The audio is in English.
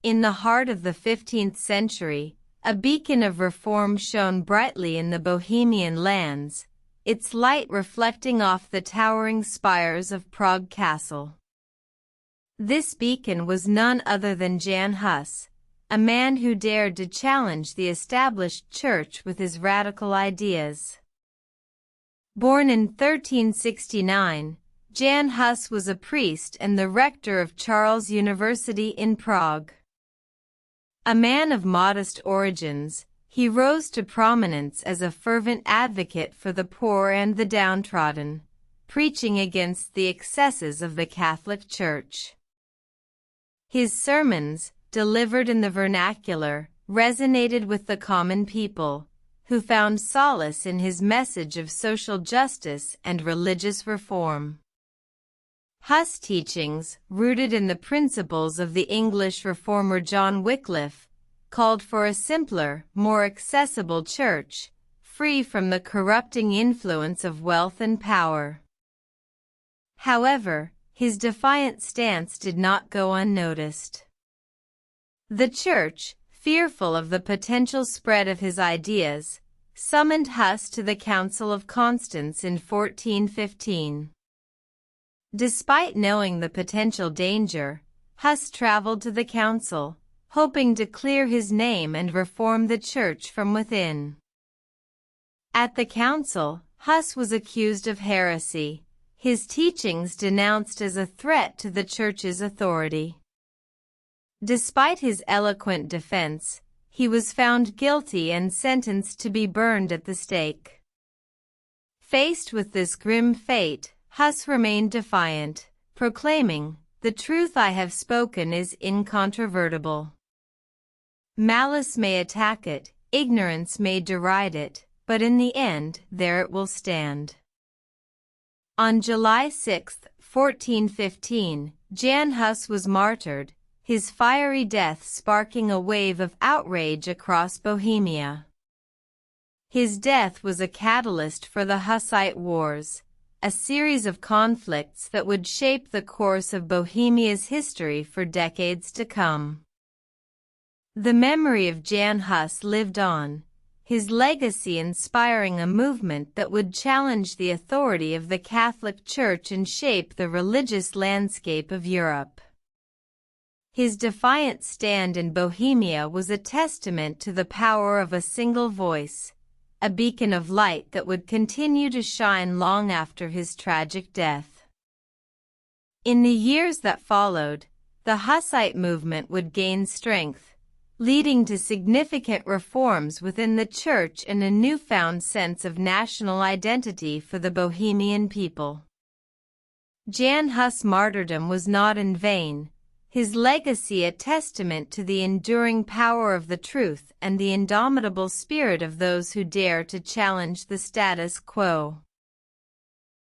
In the heart of the 15th century, a beacon of reform shone brightly in the Bohemian lands, its light reflecting off the towering spires of Prague Castle. This beacon was none other than Jan Hus, a man who dared to challenge the established church with his radical ideas. Born in 1369, Jan Hus was a priest and the rector of Charles University in Prague. A man of modest origins, he rose to prominence as a fervent advocate for the poor and the downtrodden, preaching against the excesses of the Catholic Church. His sermons, delivered in the vernacular, resonated with the common people, who found solace in his message of social justice and religious reform. Hus' teachings, rooted in the principles of the English reformer John Wycliffe, called for a simpler, more accessible church, free from the corrupting influence of wealth and power. However, his defiant stance did not go unnoticed. The church, fearful of the potential spread of his ideas, summoned Hus to the Council of Constance in 1415. Despite knowing the potential danger, Hus traveled to the council, hoping to clear his name and reform the church from within. At the council, Hus was accused of heresy, his teachings denounced as a threat to the church's authority. Despite his eloquent defense, he was found guilty and sentenced to be burned at the stake. Faced with this grim fate, Hus remained defiant, proclaiming, "The truth I have spoken is incontrovertible. Malice may attack it, ignorance may deride it, but in the end there it will stand." On July 6, 1415, Jan Hus was martyred, his fiery death sparking a wave of outrage across Bohemia. His death was a catalyst for the Hussite Wars, a series of conflicts that would shape the course of Bohemia's history for decades to come. The memory of Jan Hus lived on, his legacy inspiring a movement that would challenge the authority of the Catholic Church and shape the religious landscape of Europe. His defiant stand in Bohemia was a testament to the power of a single voice, a beacon of light that would continue to shine long after his tragic death. In the years that followed, the Hussite movement would gain strength, leading to significant reforms within the church and a newfound sense of national identity for the Bohemian people. Jan Hus' martyrdom was not in vain, his legacy a testament to the enduring power of the truth and the indomitable spirit of those who dare to challenge the status quo.